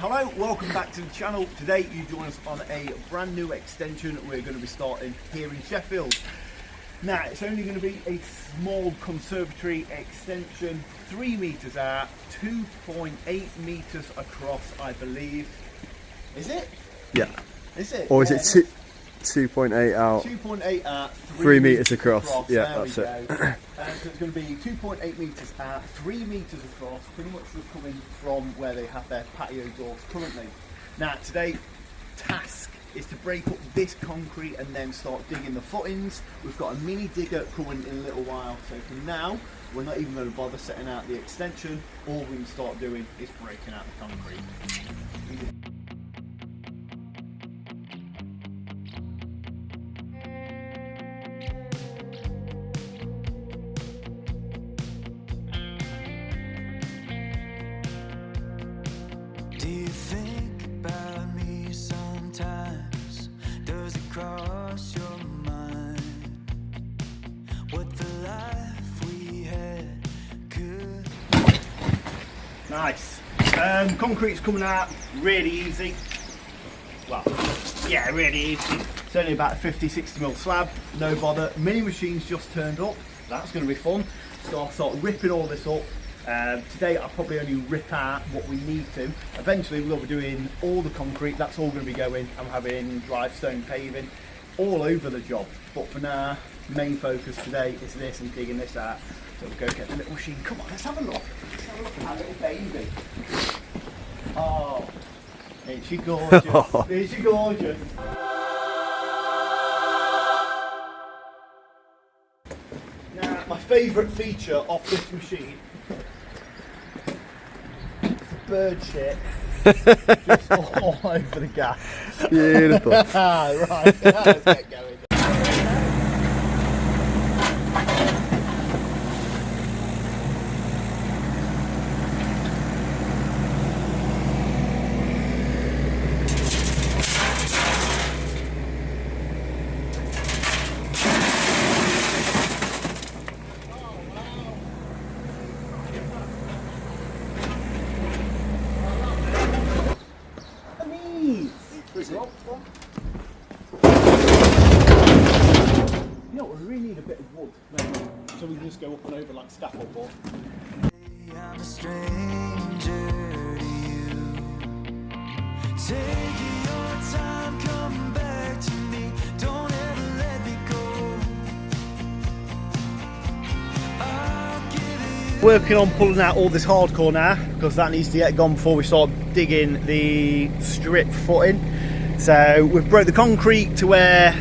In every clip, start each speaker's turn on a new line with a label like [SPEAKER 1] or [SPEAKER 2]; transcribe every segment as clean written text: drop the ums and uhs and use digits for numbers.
[SPEAKER 1] Hello, welcome back to the channel. Today you join us on a brand new extension we're going to be starting here in Sheffield. Now it's only going to be a small conservatory extension, 3 metres out, 2.8 metres across, I believe. Is it?
[SPEAKER 2] Yeah.
[SPEAKER 1] Is it?
[SPEAKER 2] Or is it 2.8 out?
[SPEAKER 1] 2.8 out,
[SPEAKER 2] 3 metres across. Yeah,
[SPEAKER 1] there
[SPEAKER 2] that's it.
[SPEAKER 1] So it's going to be 2.8 metres out, 3 metres across, pretty much just coming from where they have their patio doors currently. Now today, task is to break up this concrete and then start digging the footings. We've got a mini digger coming in a little while, so for now we're not even going to bother setting out the extension. All we can start doing is breaking out the concrete.
[SPEAKER 3] Do you think about me sometimes? Does it cross your mind what the life we had could?
[SPEAKER 1] Nice. Concrete's coming out really easy. Well, yeah, really easy. It's only about a 50-60mm slab, no bother. Mini machine's just turned up. That's going to be fun. So I'll start ripping all this up. Today I'll probably only rip out what we need to. Eventually we'll be doing all the concrete, that's all going to be going. I'm having dry stone paving all over the job. But for now, main focus today is this and digging this out. So we'll go get the little machine. Come on, let's have a look. Let's have a look at our little baby. Oh, ain't she gorgeous? Ain't she gorgeous? Now, my favourite feature of this machine, bird shit just all over the gas.
[SPEAKER 2] Beautiful.
[SPEAKER 1] Right, let's get going. You know what, we really need a bit of wood, maybe, so we can just go up and over like scaffold board.
[SPEAKER 3] I'm a stranger to you. Take your time, come back to me. Don't ever let me go. I'll give you.
[SPEAKER 1] Working on pulling out all this hardcore now, because that needs to get gone before we start digging the strip footing. So we've broke the concrete to where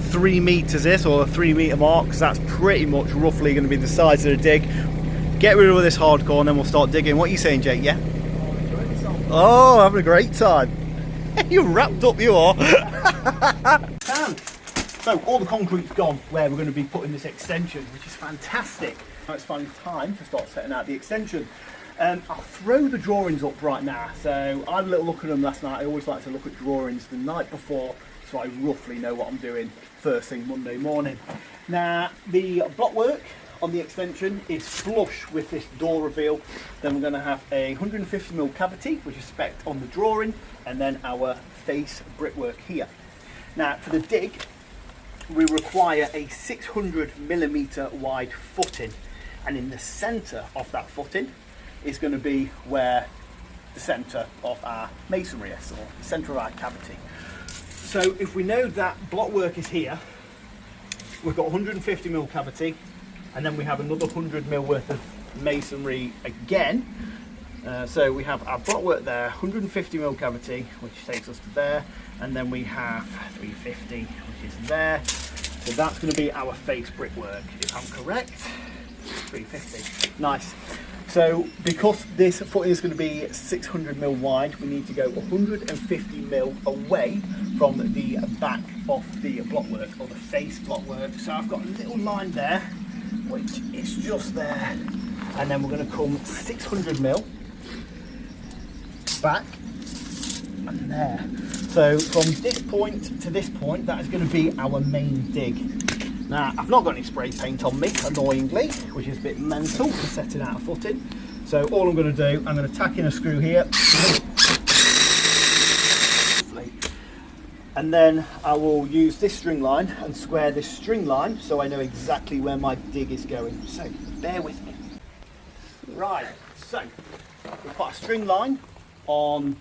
[SPEAKER 1] 3 metres is, or a 3 metre mark, because that's pretty much roughly going to be the size of the dig. Get rid of this hardcore and then we'll start digging. What are you saying, Jake? Yeah? Oh, having a great time. You're wrapped up, you are. So all the concrete's gone where we're going to be putting this extension, which is fantastic. Now it's finally time to start setting out the extension. I'll throw the drawings up right now. So I had a little look at them last night. I always like to look at drawings the night before, so I roughly know what I'm doing first thing Monday morning. Now the block work on the extension is flush with this door reveal. Then we're going to have a 150mm cavity, which is spec'd on the drawing, and then our face brickwork here. Now for the dig, we require a 600mm wide footing, and in the centre of that footing is going to be where the centre of our masonry is, or the centre of our cavity. So if we know that block work is here, we've got 150mm cavity, and then we have another 100mm worth of masonry again. So we have our block work there, 150mm cavity, which takes us to there, and then we have 350, which is there. So that's going to be our face brickwork, if I'm correct. 350, nice. So because this footing is going to be 600mm wide, we need to go 150mm away from the back of the blockwork, or the face blockwork. So I've got a little line there, which is just there, and then we're going to come 600mm back and there. So from this point to this point, that is going to be our main dig. Now, I've not got any spray paint on me, annoyingly, which is a bit mental for setting out a footing. So all I'm going to do, I'm going to tack in a screw here, And then I will use this string line and square this string line so I know exactly where my dig is going. So bear with me. Right, so we'll put a string line on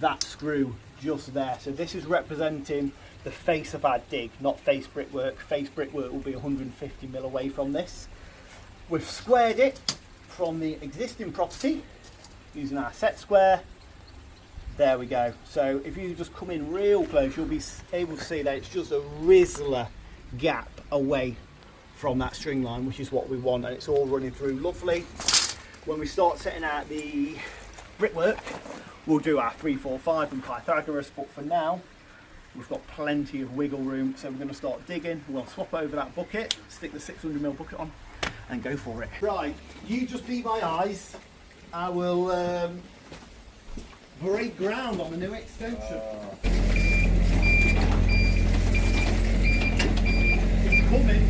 [SPEAKER 1] that screw just there. So this is representing the face of our dig, not face brickwork. Face brickwork will be 150 mil away from this. We've squared it from the existing property using our set square. There we go. So if you just come in real close, you'll be able to see that it's just a Rizzler gap away from that string line, which is what we want, and it's all running through lovely. When we start setting out the brickwork, we'll do our 3, 4, 5 and Pythagoras, but for now we've got plenty of wiggle room, so we're going to start digging. We'll swap over that bucket, stick the 600 ml bucket on and go for it. Right, you just be my eyes. I will break ground on the new extension. It's coming.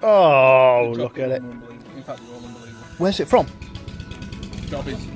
[SPEAKER 1] Oh, look at it.
[SPEAKER 4] In fact, they're all unbelievable.
[SPEAKER 1] Where's it from?
[SPEAKER 4] Jobbies.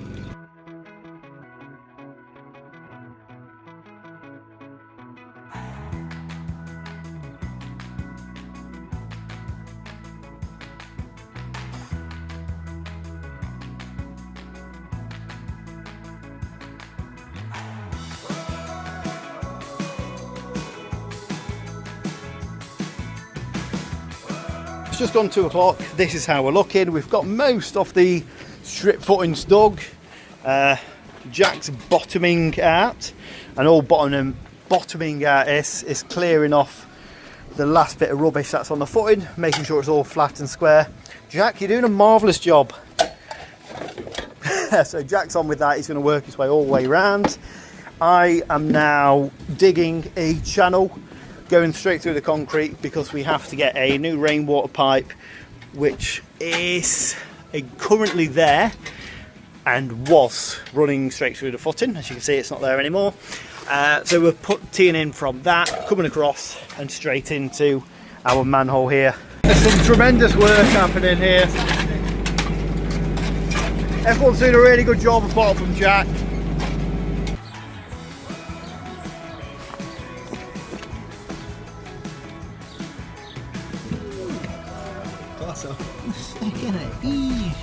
[SPEAKER 1] It's just gone 2 o'clock. This is how we're looking. We've got most of the strip footings dug. Jack's bottoming out, and all bottoming out is clearing off the last bit of rubbish that's on the footing, making sure it's all flat and square. Jack, you're doing a marvellous job. So Jack's on with that. He's going to work his way all the way around. I am now digging a channel going straight through the concrete because we have to get a new rainwater pipe, which is currently there and was running straight through the footing. As you can see, it's not there anymore. So we're teeing in from that, coming across and straight into our manhole here. There's some tremendous work happening here. Everyone's doing a really good job apart from Jack. That's a sick, isn't it? Eesh.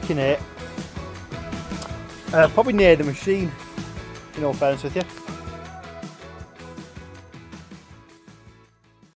[SPEAKER 1] In it. Probably near the machine, in all fairness with you.